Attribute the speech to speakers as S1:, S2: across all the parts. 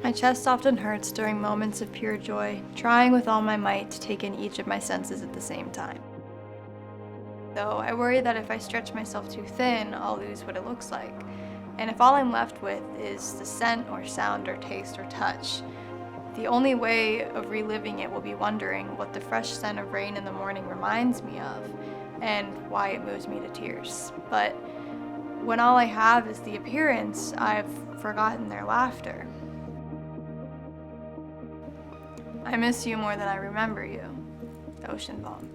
S1: My chest often hurts during moments of pure joy, trying with all my might to take in each of my senses at the same time. Though I worry that if I stretch myself too thin, I'll lose what it looks like. And if all I'm left with is the scent or sound or taste or touch, the only way of reliving it will be wondering what the fresh scent of rain in the morning reminds me of and why it moves me to tears. But when all I have is the appearance, I've forgotten their laughter. I miss you more than I remember you. Ocean Bomb.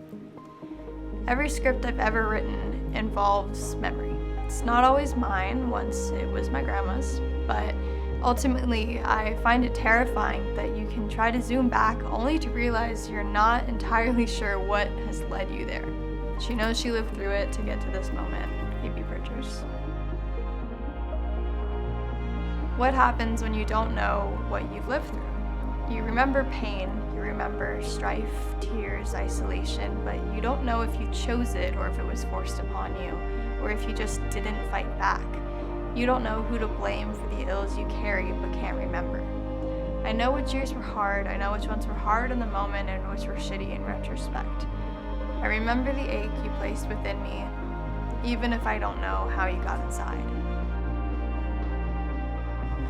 S1: Every script I've ever written involves memory. It's not always mine, once it was my grandma's, but ultimately I find it terrifying that you can try to zoom back only to realize you're not entirely sure what has led you there. She knows she lived through it to get to this moment. Phoebe Bridgers. What happens when you don't know what you've lived through? You remember pain, you remember strife, tears, isolation, but you don't know if you chose it or if it was forced upon you, or if you just didn't fight back. You don't know who to blame for the ills you carry but can't remember. I know which years were hard, I know which ones were hard in the moment and which were shitty in retrospect. I remember the ache you placed within me, even if I don't know how you got inside.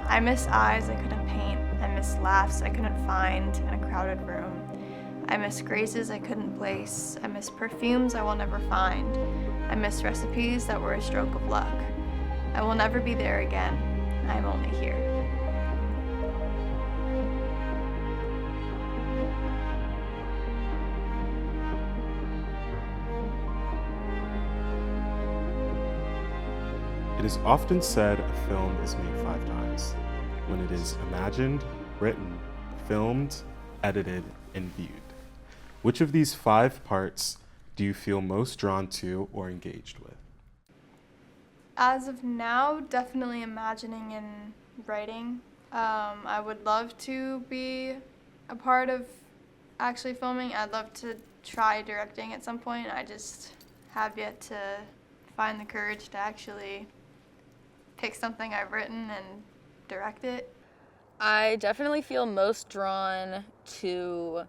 S1: I miss eyes I couldn't paint. I miss laughs I couldn't find in a crowded room. I miss graces I couldn't place. I miss perfumes I will never find. I miss recipes that were a stroke of luck. I will never be there again. I am only here.
S2: It is often said a film is made 5 times, when it is imagined, written, filmed, edited, and viewed. Which of these 5 parts do you feel most drawn to or engaged with?
S1: As of now, definitely imagining and writing. I would love to be a part of actually filming. I'd love to try directing at some point. I just have yet to find the courage to actually pick something I've written and direct it.
S3: I definitely feel most drawn to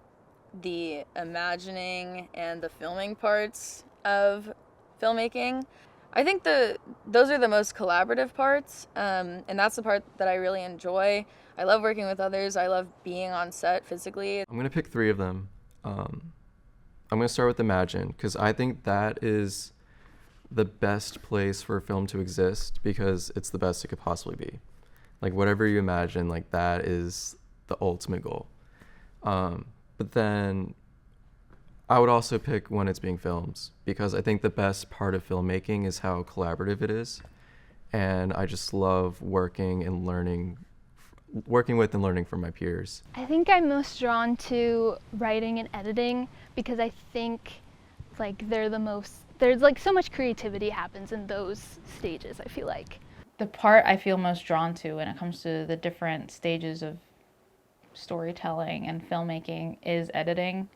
S3: the imagining and the filming parts of filmmaking. I think those are the most collaborative parts, and that's the part that I really enjoy. I love working with others. I love being on set physically.
S4: I'm going to pick 3 of them. I'm going to start with Imagine, because I think that is the best place for a film to exist, because it's the best it could possibly be. Like, whatever you imagine, like, that is the ultimate goal. But then I would also pick When It's Being Filmed, because I think the best part of filmmaking is how collaborative it is. And I just love working with and learning from my peers.
S5: I think I'm most drawn to writing and editing, because I think like there's like so much creativity happens in those stages, I feel like.
S6: The part I feel most drawn to when it comes to the different stages of storytelling and filmmaking is editing.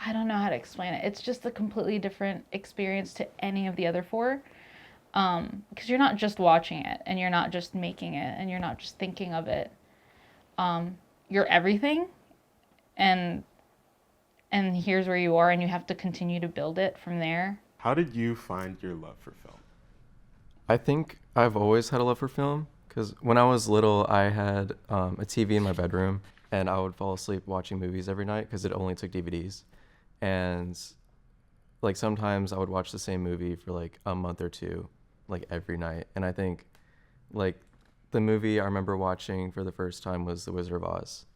S6: I don't know how to explain it. It's just a completely different experience to any of the other 4. Because you're not just watching it, and you're not just making it, and you're not just thinking of it. You're everything, and here's where you are, and you have to continue to build it from there.
S2: How did you find your love for film?
S4: I think I've always had a love for film, because when I was little, I had a TV in my bedroom, and I would fall asleep watching movies every night because it only took DVDs. And like sometimes I would watch the same movie for like a month or 2, like every night. And I think like the movie I remember watching for the first time was The Wizard of Oz.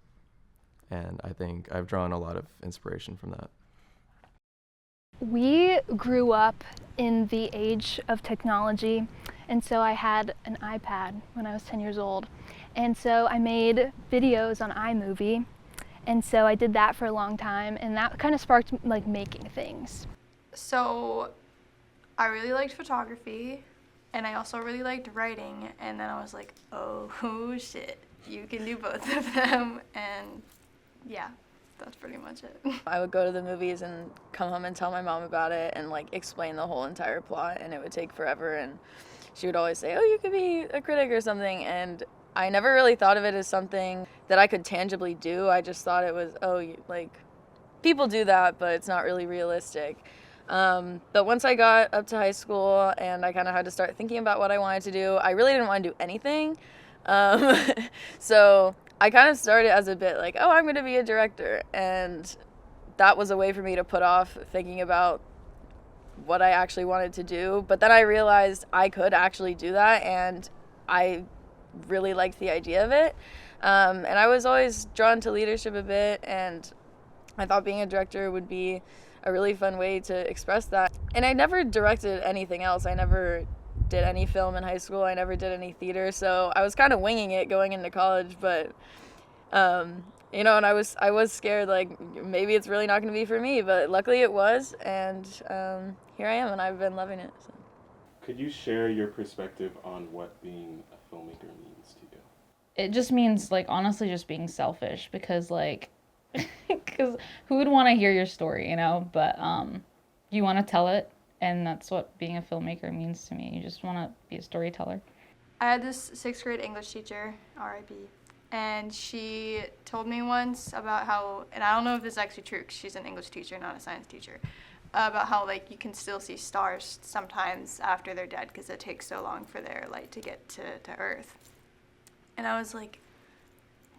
S4: And I think I've drawn a lot of inspiration from that.
S5: We grew up in the age of technology, and so I had an iPad when I was 10 years old. And so I made videos on iMovie, and so I did that for a long time, and that kind of sparked like making things.
S1: So I really liked photography, and I also really liked writing, and then I was like, oh shit, you can do both of them, and yeah. That's pretty much it.
S3: I would go to the movies and come home and tell my mom about it and like explain the whole entire plot, and it would take forever, and she would always say, oh, you could be a critic or something, and I never really thought of it as something that I could tangibly do. I just thought it was, like, people do that, but it's not really realistic. But once I got up to high school and I kind of had to start thinking about what I wanted to do, I really didn't want to do anything. So I kind of started as a bit like, oh, I'm going to be a director. And that was a way for me to put off thinking about what I actually wanted to do. But then I realized I could actually do that, and I really liked the idea of it. And I was always drawn to leadership a bit, and I thought being a director would be a really fun way to express that. And I never directed anything else. I never did any film in high school. I never did any theater. So I was kind of winging it going into college, but and I was scared, like, maybe it's really not going to be for me, but luckily it was, and here I am, and I've been loving it. So.
S2: Could you share your perspective on what being a filmmaker means to you?
S6: It just means, like, honestly just being selfish, because, like, because who would want to hear your story, but you want to tell it, and that's what being a filmmaker means to me. You just want to be a storyteller.
S1: I had this 6th grade English teacher, R.I.P., and she told me once about how, and I don't know if this is actually true because she's an English teacher, not a science teacher, about how, like, you can still see stars sometimes after they're dead because it takes so long for their light to get to Earth. And I was like,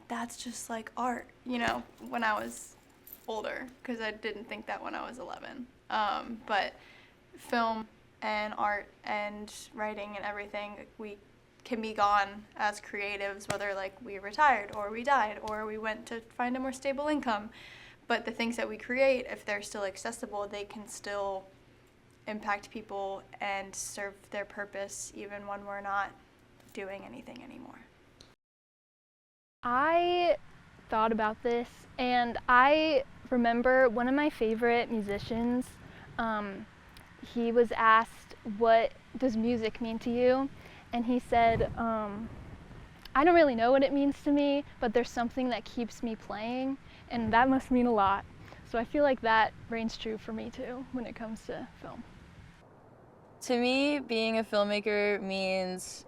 S1: that's just like art, when I was older, because I didn't think that when I was 11. But film and art and writing and everything, we can be gone as creatives, whether, like, we retired or we died or we went to find a more stable income. But the things that we create, if they're still accessible, they can still impact people and serve their purpose even when we're not doing anything anymore.
S5: I thought about this, and I remember one of my favorite musicians, he was asked, what does music mean to you? And he said, I don't really know what it means to me, but there's something that keeps me playing, and that must mean a lot. So I feel like that reigns true for me too when it comes to film.
S3: To me, being a filmmaker means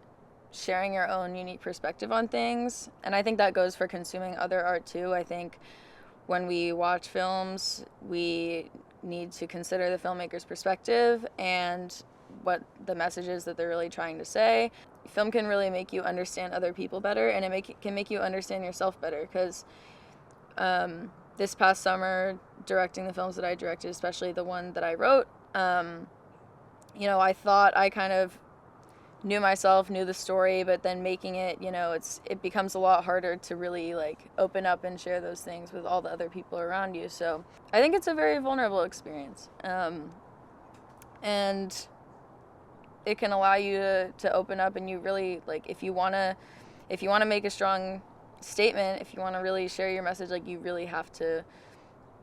S3: sharing your own unique perspective on things, and I think that goes for consuming other art too. I think when we watch films, we need to consider the filmmaker's perspective and what the message is that they're really trying to say. Film can really make you understand other people better, and it can make you understand yourself better, because this past summer, directing the films that I directed, especially the one that I wrote, I thought I kind of knew myself, knew the story, but then making it, it becomes a lot harder to really, like, open up and share those things with all the other people around you. So I think it's a very vulnerable experience. And it can allow you to open up, and you really, like, if you want to make a strong statement, if you want to really share your message, like, you really have to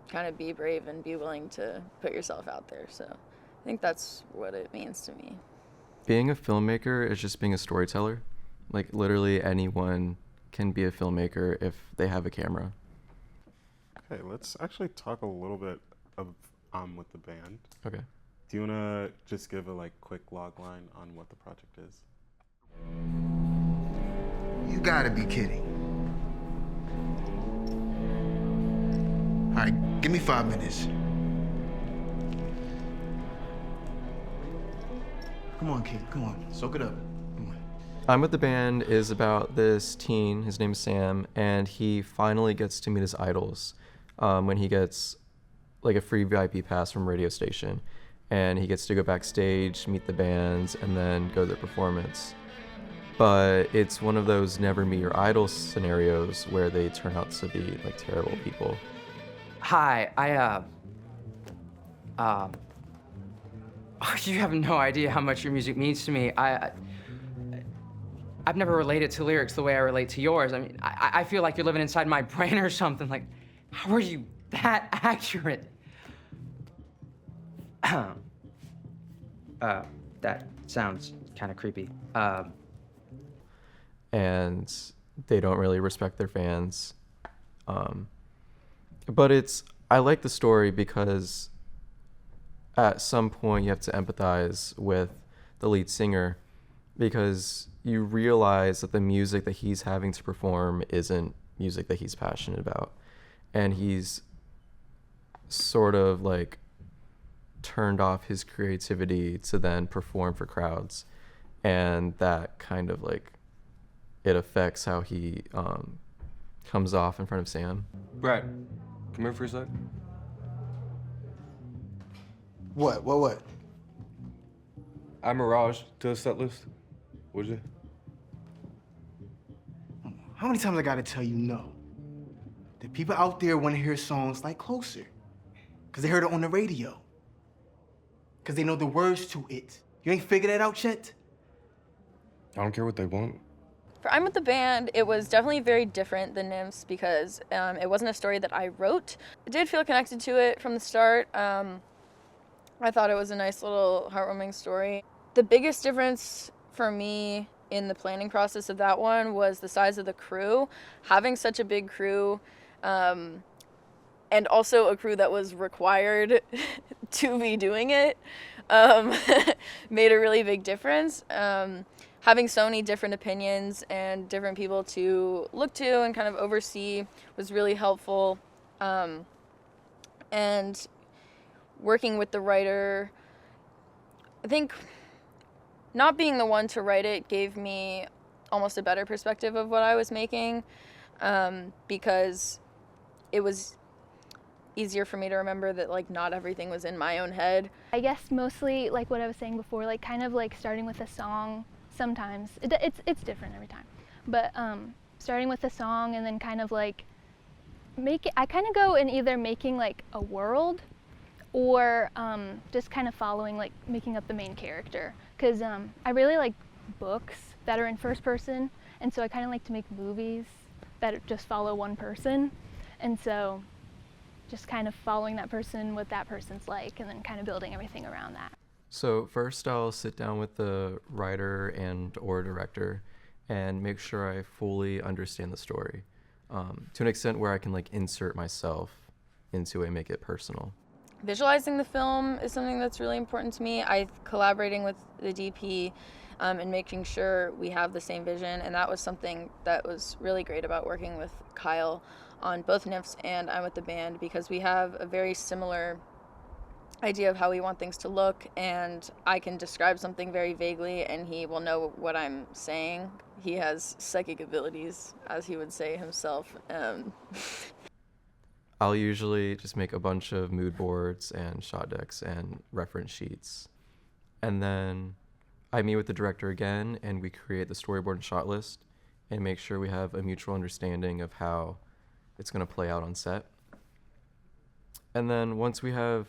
S3: kind of be brave and be willing to put yourself out there. So I think that's what it means to me.
S4: Being a filmmaker is just being a storyteller. Like, literally anyone can be a filmmaker if they have a camera.
S2: Okay, let's actually talk a little bit of with the band.
S4: Okay.
S2: Do you want to just give a quick log line on what the project is?
S7: You gotta be kidding. All right, give me 5 minutes. Come on, kid, come on, soak it up. Come on.
S4: I'm With the Band is about this teen, his name's Sam, and he finally gets to meet his idols when he gets, like, a free VIP pass from a radio station. And he gets to go backstage, meet the bands, and then go to the performance. But it's one of those never meet your idols scenarios where they turn out to be, like, terrible people.
S8: Hi, you have no idea how much your music means to me. I've never related to lyrics the way I relate to yours. I mean, I feel like you're living inside my brain or something. Like, how are you that accurate? That sounds kind of creepy.
S4: And they don't really respect their fans. But I like the story because at some point you have to empathize with the lead singer, because you realize that the music that he's having to perform isn't music that he's passionate about, and he's sort of like turned off his creativity to then perform for crowds, and that kind of like it affects how he comes off in front of Sam.
S9: Brad, come here for a sec.
S7: What?
S9: Add Mirage to the set list, would you?
S7: How many times I gotta tell you no? The people out there wanna hear songs like Closer, because they heard it on the radio, because they know the words to it. You ain't figured that out yet?
S9: I don't care what they want.
S3: For I'm with the Band, it was definitely very different than Nymphs because it wasn't a story that I wrote. I did feel connected to it from the start. I thought it was a nice little heartwarming story. The biggest difference for me in the planning process of that one was the size of the crew. Having such a big crew, and also a crew that was required to be doing it, made a really big difference. Having so many different opinions and different people to look to and kind of oversee was really helpful. And working with the writer, I think not being the one to write it gave me almost a better perspective of what I was making, because it was easier for me to remember that like not everything was in my own head.
S5: I guess mostly like what I was saying before, like kind of like starting with a song. Sometimes it's different every time, but starting with a song and then kind of like I kind of go in either making like a world or just kind of following, like making up the main character, because I really like books that are in first person, and so I kind of like to make movies that just follow one person, and so just kind of following that person, what that person's like, and then kind of building everything around that.
S4: So first I'll sit down with the writer and or director and make sure I fully understand the story, to an extent where I can like insert myself into it and make it personal.
S3: Visualizing the film is something that's really important to me. Collaborating with the DP and making sure we have the same vision, and that was something that was really great about working with Kyle on both Nymphs and I'm with the Band, because we have a very similar idea of how we want things to look, and I can describe something very vaguely and he will know what I'm saying. He has psychic abilities, as he would say himself.
S4: I'll usually just make a bunch of mood boards and shot decks and reference sheets, and then I meet with the director again and we create the storyboard and shot list and make sure we have a mutual understanding of how it's going to play out on set. And then once we have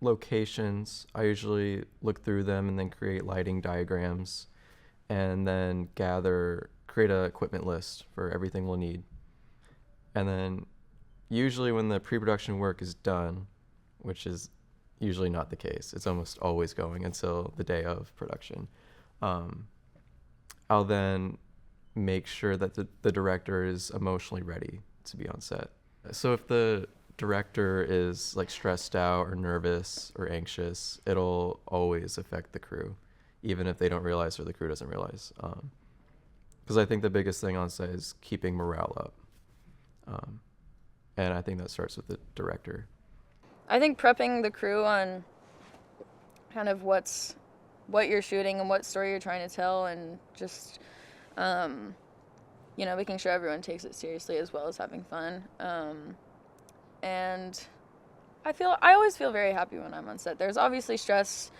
S4: locations, I usually look through them and then create lighting diagrams and then create a equipment list for everything we'll need. And then usually when the pre-production work is done, which is usually not the case, it's almost always going until the day of production, I'll then make sure that the director is emotionally ready to be on set. So if the director is like stressed out or nervous or anxious, it'll always affect the crew, even if they don't realize or the crew doesn't realize. Because I think the biggest thing on set is keeping morale up. And I think that starts with the director.
S3: I think prepping the crew on kind of what you're shooting and what story you're trying to tell, and just making sure everyone takes it seriously as well as having fun. And I always feel very happy when I'm on set. There's obviously stress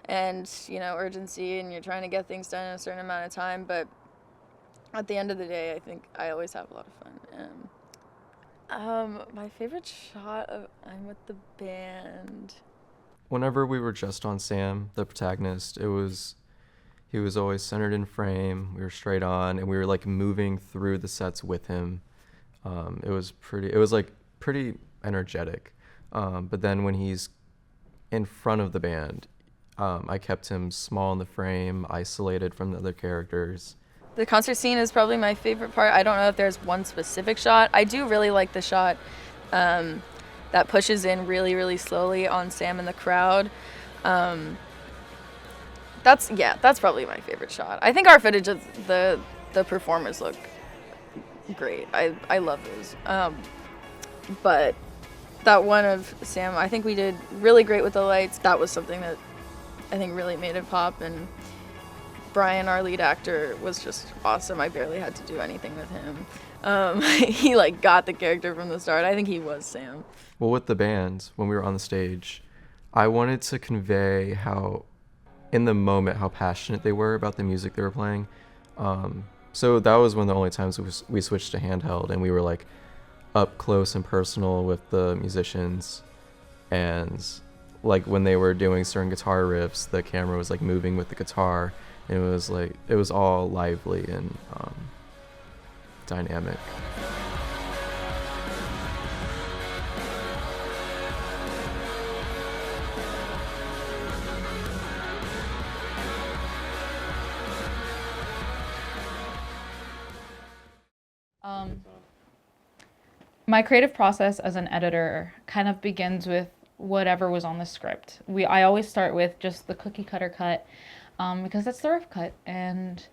S3: and urgency, and you're trying to get things done in a certain amount of time, but at the end of the day, I think I always have a lot of fun. My favorite shot of I'm with the Band.
S4: Whenever we were just on Sam, the protagonist, he was always centered in frame. We were straight on, and we were like moving through the sets with him. It was pretty energetic. But then when he's in front of the band, I kept him small in the frame, isolated from the other characters.
S3: The concert scene is probably my favorite part. I don't know if there's one specific shot. I do really like the shot that pushes in really, really slowly on Sam and the crowd. That's probably my favorite shot. I think our footage of the performers look great. I love those. But that one of Sam, I think we did really great with the lights. That was something that I think really made it pop. And Brian, our lead actor, was just awesome. I barely had to do anything with him. He like got the character from the start. I think he was Sam.
S4: Well, with the band, when we were on the stage, I wanted to convey how, in the moment, how passionate they were about the music they were playing. So that was one of the only times we switched to handheld, and we were like up close and personal with the musicians. And like when they were doing certain guitar riffs, the camera was like moving with the guitar. It was like, it was all lively and dynamic.
S6: My creative process as an editor kind of begins with whatever was on the script. I always start with just the cookie cutter cut, because that's the rough cut, and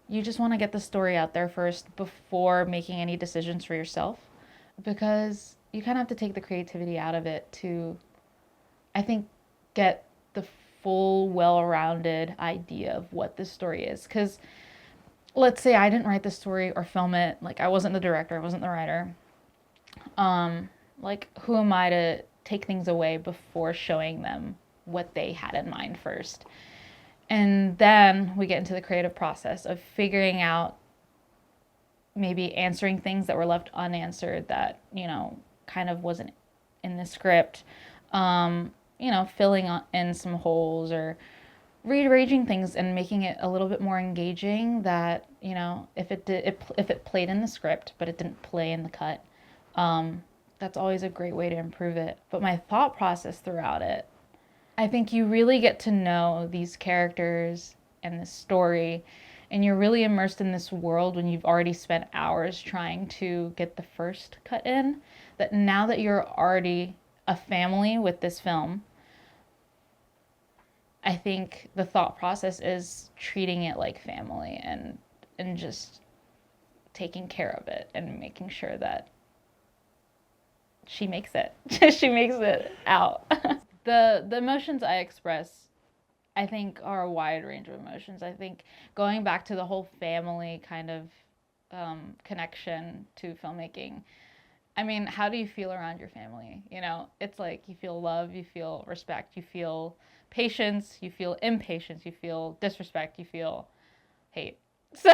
S6: you just want to get the story out there first before making any decisions for yourself, because you kind of have to take the creativity out of it to, I think, get the full, well-rounded idea of what this story is. Because let's say I didn't write the story or film it, like I wasn't the director, I wasn't the writer. Like, who am I to take things away before showing them what they had in mind first? And then we get into the creative process of figuring out, maybe answering things that were left unanswered that, you know, kind of wasn't in the script. You know, filling in some holes or rearranging things and making it a little bit more engaging that, you know, if it played in the script, but it didn't play in the cut, that's always a great way to improve it. But my thought process throughout it, I think you really get to know these characters and this story, and you're really immersed in this world when you've already spent hours trying to get the first cut in, that now that you're already a family with this film, I think the thought process is treating it like family and just taking care of it and making sure that she makes it. She makes it out. The emotions I express, I think, are a wide range of emotions. I think going back to the whole family kind of connection to filmmaking, I mean, how do you feel around your family? You know, it's like you feel love, you feel respect, you feel patience, you feel impatience, you feel disrespect, you feel hate. So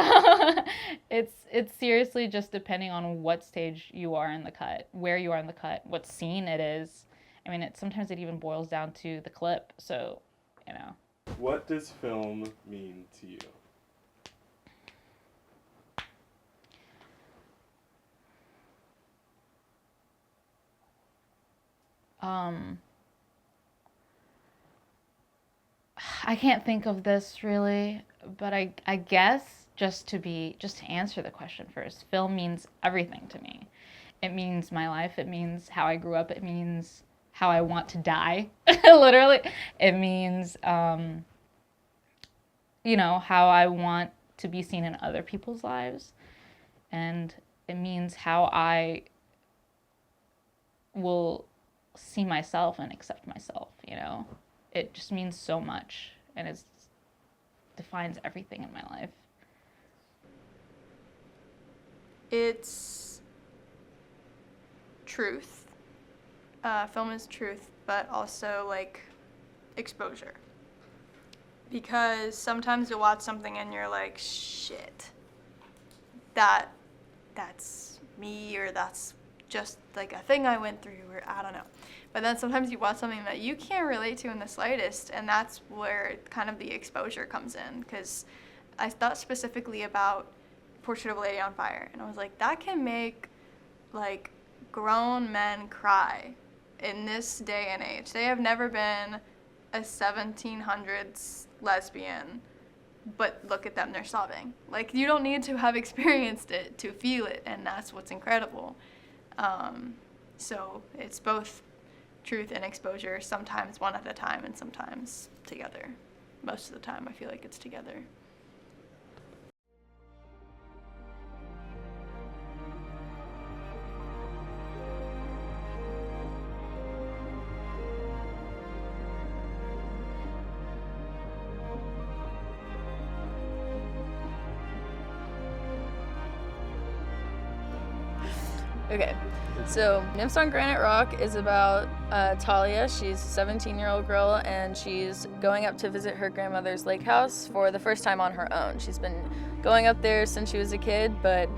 S6: it's seriously just depending on what stage you are in the cut, where you are in the cut, what scene it is. I mean, sometimes it even boils down to the clip. So, you know.
S2: What does film mean to you?
S6: I can't think of this really, but I guess just to answer the question first, film means everything to me. It means my life, it means how I grew up, it means how I want to die, literally. It means, you know, how I want to be seen in other people's lives. And it means how I will see myself and accept myself, you know. It just means so much, and it defines everything in my life.
S1: It's truth. Film is truth, but also like exposure. Because sometimes you'll watch something and you're like, shit, that's me, or that's just like a thing I went through, or I don't know. But then sometimes you watch something that you can't relate to in the slightest, and that's where kind of the exposure comes in. Because I thought specifically about Portrait of a Lady on Fire, and I was like, that can make like grown men cry in this day and age. They have never been a 1700s lesbian, but look at them, they're sobbing. Like, you don't need to have experienced it to feel it, and that's what's incredible. So it's both truth and exposure, sometimes one at a time and sometimes together. most of the time I feel like it's together.
S3: Okay, so Nymphs on Granite Rock is about Talia. She's a 17-year-old girl, and she's going up to visit her grandmother's lake house for the first time on her own. She's been going up there since she was a kid, but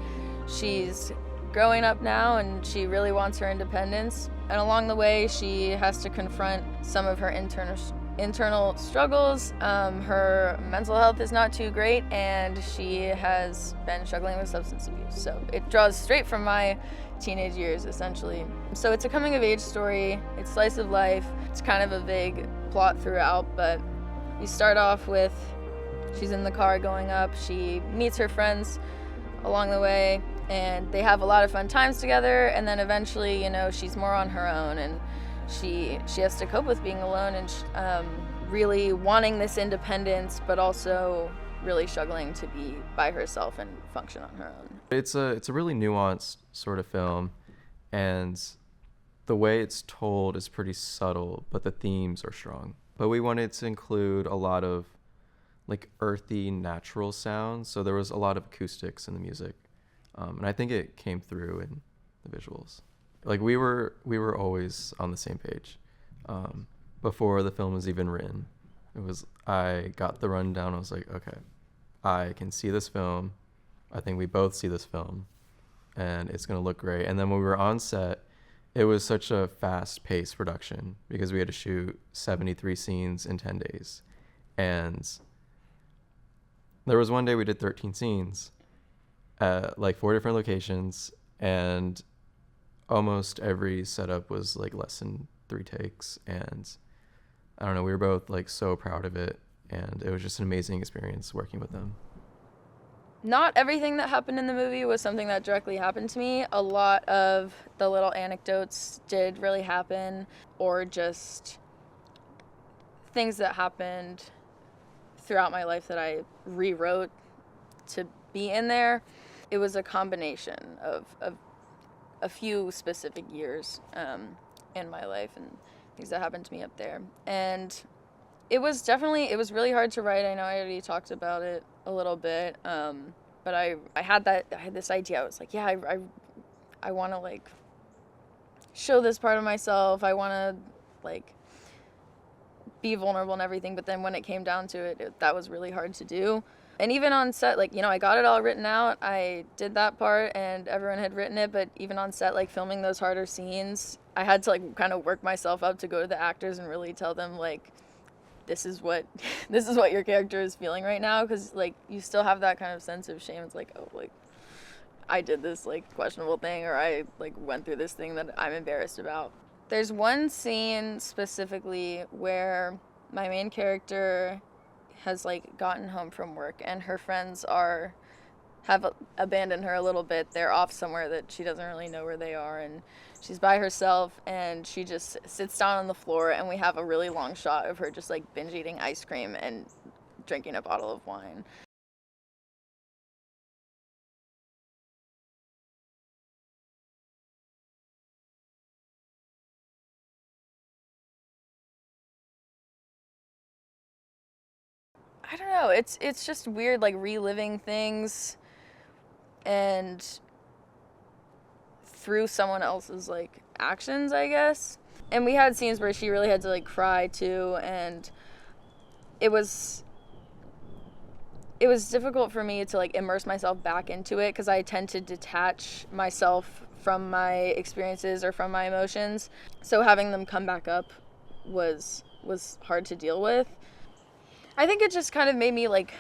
S3: she's growing up now, and she really wants her independence. And along the way, she has to confront some of her internal struggles. Her mental health is not too great, and she has been struggling with substance abuse. So it draws straight from my teenage years, essentially. So it's a coming of age story. It's slice of life. It's kind of a vague plot throughout, but we start off with she's in the car going up. She meets her friends along the way, and they have a lot of fun times together, and then eventually, you know, she's more on her own, and she has to cope with being alone and really wanting this independence, but also really struggling to be by herself and function on her own.
S4: It's a really nuanced sort of film, and the way it's told is pretty subtle, but the themes are strong. But we wanted to include a lot of like earthy, natural sounds, so there was a lot of acoustics in the music, and I think it came through in the visuals. Like we were always on the same page before the film was even written. I got the rundown. I was like, okay, I can see this film. I think we both see this film, and it's gonna look great. And then when we were on set, it was such a fast-paced production because we had to shoot 73 scenes in 10 days, and there was one day we did 13 scenes at like 4 different locations, and almost every setup was like less than 3 takes, and I don't know, we were both like so proud of it, and it was just an amazing experience working with them.
S3: Not everything that happened in the movie was something that directly happened to me. A lot of the little anecdotes did really happen, or just things that happened throughout my life that I rewrote to be in there. It was a combination of a few specific years in my life and things that happened to me up there. And it was really hard to write. I know I already talked about it a little bit, but I had this idea. I was like, yeah, I want to like show this part of myself. I want to like be vulnerable and everything. But then when it came down to it, that was really hard to do. And even on set, like, you know, I got it all written out. I did that part and everyone had written it. But even on set, like filming those harder scenes, I had to like kind of work myself up to go to the actors and really tell them like, this is what your character is feeling right now, because like you still have that kind of sense of shame. It's like, oh, like I did this like questionable thing, or I like went through this thing that I'm embarrassed about. There's one scene specifically where my main character has like gotten home from work and her friends have abandoned her a little bit. They're off somewhere that she doesn't really know where they are, and she's by herself, and she just sits down on the floor, and we have a really long shot of her just like binge eating ice cream and drinking a bottle of wine. I don't know, it's just weird like reliving things and through someone else's like actions, I guess. And we had scenes where she really had to like cry too, and it was difficult for me to like immerse myself back into it because I tend to detach myself from my experiences or from my emotions. So having them come back up was hard to deal with. I think it just kind of made me like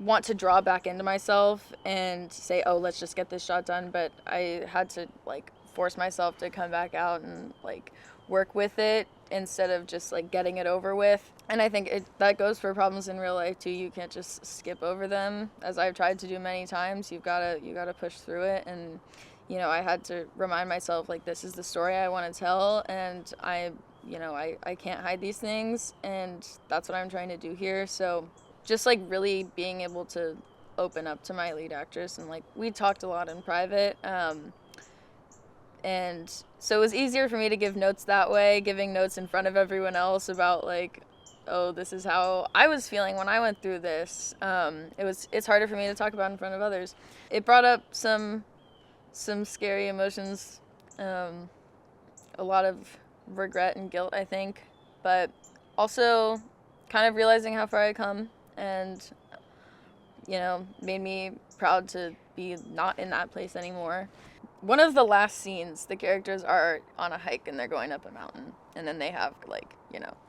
S3: want to draw back into myself and say, oh, let's just get this shot done. But I had to like force myself to come back out and like work with it instead of just like getting it over with. And I think that goes for problems in real life too. You can't just skip over them, as I've tried to do many times. You gotta push through it. And you know, I had to remind myself like, this is the story I want to tell, and I I can't hide these things, and that's what I'm trying to do here. So just like really being able to open up to my lead actress, and like we talked a lot in private, and so it was easier for me to give notes that way, giving notes in front of everyone else about like, oh, this is how I was feeling when I went through this. It's harder for me to talk about in front of others. It brought up some scary emotions, a lot of regret and guilt, I think, but also kind of realizing how far I come, and made me proud to be not in that place anymore. One of the last scenes, the characters are on a hike and they're going up a mountain, and then they have like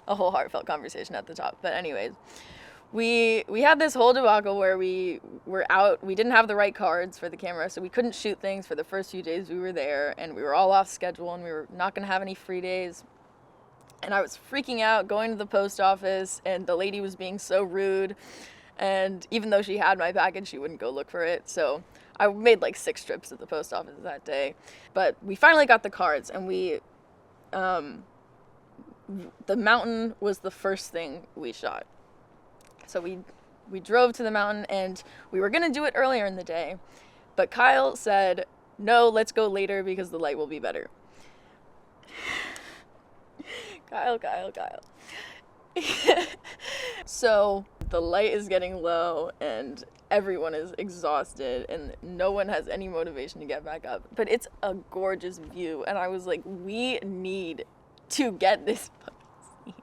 S3: a whole heartfelt conversation at the top. But anyways, we had this whole debacle where we were out. We didn't have the right cards for the camera, so we couldn't shoot things for the first few days we were there, and we were all off schedule, and we were not going to have any free days. And I was freaking out going to the post office, and the lady was being so rude. And even though she had my package, she wouldn't go look for it. So I made like 6 trips to the post office that day. But we finally got the cards, and the mountain was the first thing we shot. So we drove to the mountain, and we were gonna do it earlier in the day, but Kyle said, no, let's go later because the light will be better. Kyle. So the light is getting low, and everyone is exhausted, and no one has any motivation to get back up. But it's a gorgeous view, and I was like, we need to get this fucking scene.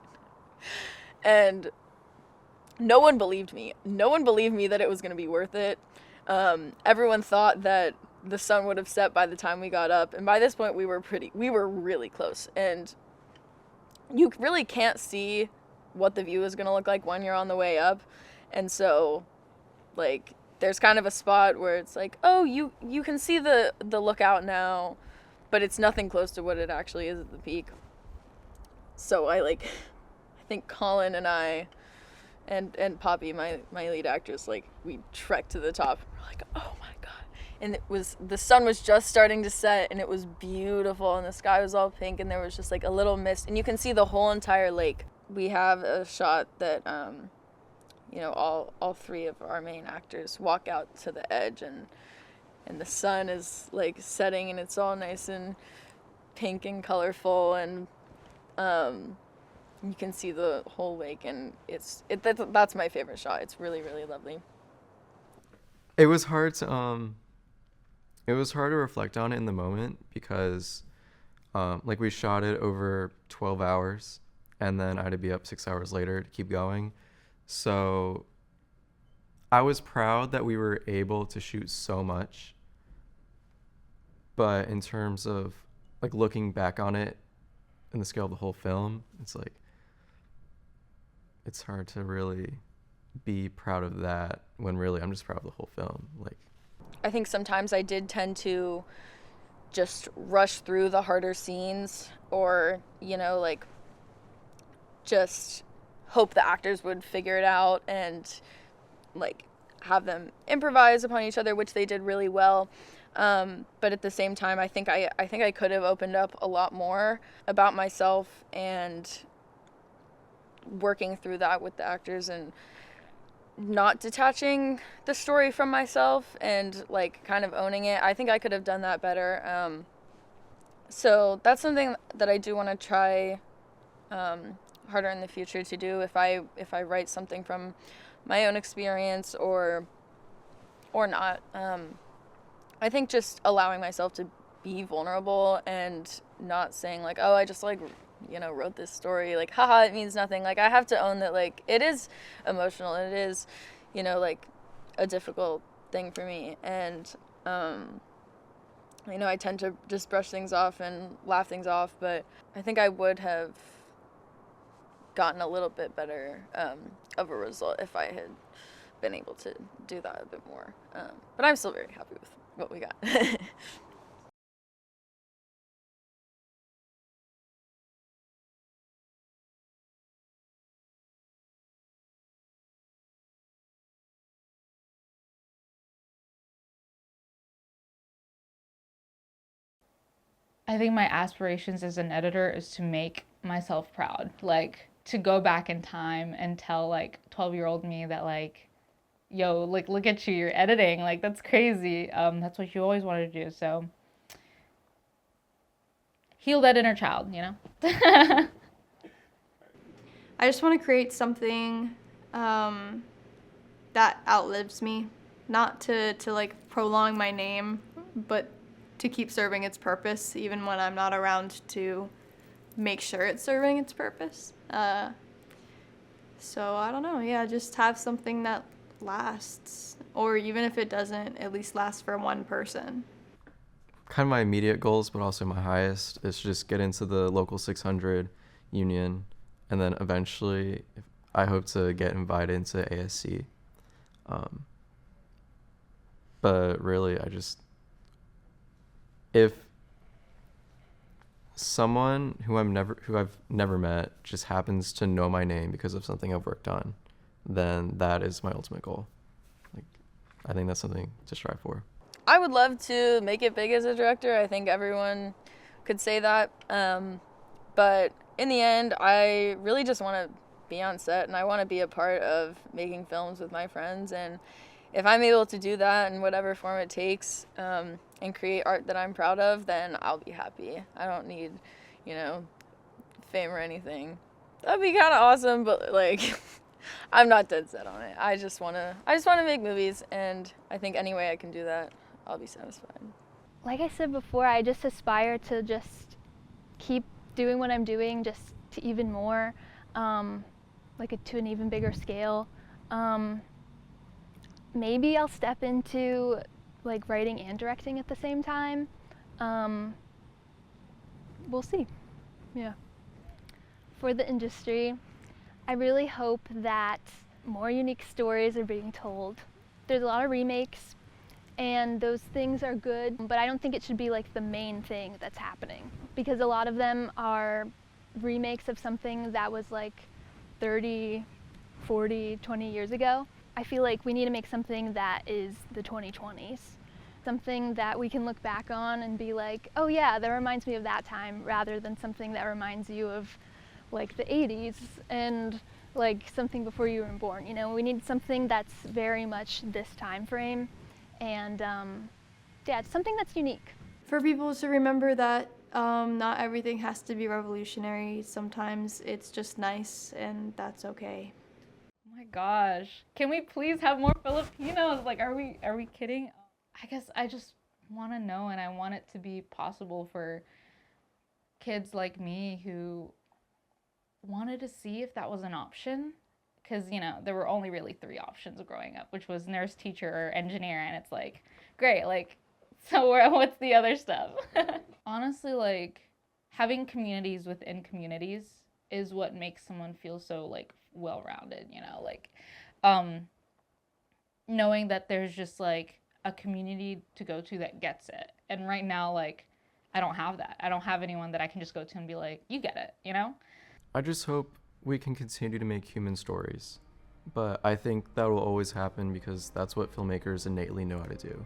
S3: And no one believed me. No one believed me that it was going to be worth it. Everyone thought that the sun would have set by the time we got up, and by this point we were really close, and you really can't see what the view is going to look like when you're on the way up. And so like there's kind of a spot where it's like, oh, you can see the lookout now, but it's nothing close to what it actually is at the peak. So I think Colin and I and Poppy, my lead actress, like we trekked to the top. We're like, oh my god. And the sun was just starting to set, and it was beautiful, and the sky was all pink, and there was just like a little mist, and you can see the whole entire lake. We have a shot that all 3 of our main actors walk out to the edge, and the sun is like setting, and it's all nice and pink and colorful, and you can see the whole lake, and that's my favorite shot. It's really, really lovely.
S4: It was hard to reflect on it in the moment because like we shot it over 12 hours, and then I had to be up 6 hours later to keep going. So I was proud that we were able to shoot so much, but in terms of like looking back on it in the scale of the whole film, it's like it's hard to really be proud of that when really I'm just proud of the whole film. Like
S3: I think sometimes I did tend to just rush through the harder scenes, or like just hope the actors would figure it out and like have them improvise upon each other, which they did really well. But at the same time, I think I could have opened up a lot more about myself and working through that with the actors, and not detaching the story from myself, and like kind of owning it. I think I could have done that better. So that's something that I do want to try harder in the future to do if I write something from my own experience or not. I think just allowing myself to be vulnerable and not saying like, oh, I just like wrote this story, like haha, it means nothing. Like I have to own that like it is emotional, and it is like a difficult thing for me, and I tend to just brush things off and laugh things off, but I think I would have gotten a little bit better of a result if I had been able to do that a bit more. But I'm still very happy with what we got.
S6: I think my aspirations as an editor is to make myself proud. Like, to go back in time and tell like 12-year-old me that like, yo, like, look at you, you're editing. Like, that's crazy. That's what you always wanted to do. So heal that inner child, you know?
S1: I just want to create something that outlives me, not to like prolong my name, but to keep serving its purpose even when I'm not around to make sure it's serving its purpose. So I don't know, yeah, just have something that lasts, or even if it doesn't, at least last for one person.
S4: Kind of my immediate goals, but also my highest, is to just get into the local 600 union, and then eventually I hope to get invited into ASC. But really, if someone who I've never met just happens to know my name because of something I've worked on, then that is my ultimate goal. Like, I think that's something to strive for.
S3: I would love to make it big as a director. I think everyone could say that. But in the end, I really just want to be on set, and I want to be a part of making films with my friends. And if I'm able to do that in whatever form it takes, and create art that I'm proud of, then I'll be happy. I don't need, fame or anything. That'd be kind of awesome, but like, I'm not dead set on it. I just wanna make movies, and I think any way I can do that, I'll be satisfied.
S5: Like I said before, I just aspire to just keep doing what I'm doing, just to even more, to an even bigger scale. Maybe I'll step into like writing and directing at the same time. We'll see. Yeah. For the industry, I really hope that more unique stories are being told. There's a lot of remakes, and those things are good, but I don't think it should be like the main thing that's happening, because a lot of them are remakes of something that was like 30, 40, 20 years ago. I feel like we need to make something that is the 2020s. Something that we can look back on and be like, oh yeah, that reminds me of that time, rather than something that reminds you of like the 80s and like something before you were born. We need something that's very much this time frame, and it's something that's unique.
S1: For people to remember that not everything has to be revolutionary. Sometimes it's just nice, and that's okay.
S6: Oh my gosh. Can we please have more Filipinos? Like, are we kidding? I guess I just want to know, and I want it to be possible for kids like me who wanted to see if that was an option. Because, there were only really 3 options growing up, which was nurse, teacher, or engineer. And it's like, great, like, so what's the other stuff? Honestly, like, having communities within communities is what makes someone feel so, like, well-rounded, like, knowing that there's just, like, a community to go to that gets it. And right now, like, I don't have that. I don't have anyone that I can just go to and be like, you get it,
S4: I just hope we can continue to make human stories. But I think that will always happen because that's what filmmakers innately know how to do.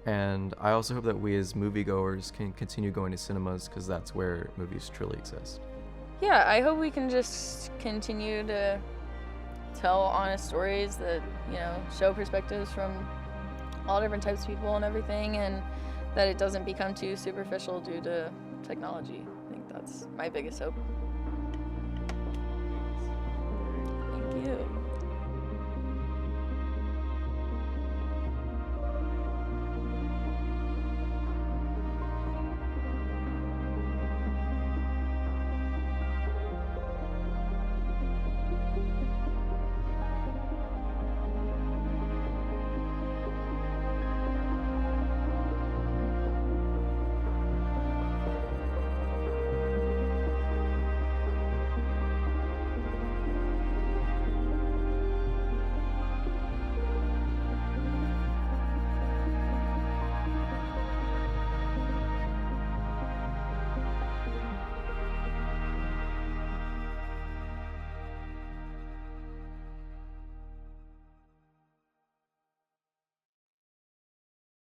S4: And I also hope that we as moviegoers can continue going to cinemas, because that's where movies truly exist.
S3: Yeah, I hope we can just continue to tell honest stories that, show perspectives from all different types of people and everything, and that it doesn't become too superficial due to technology. I think that's my biggest hope. Thank you.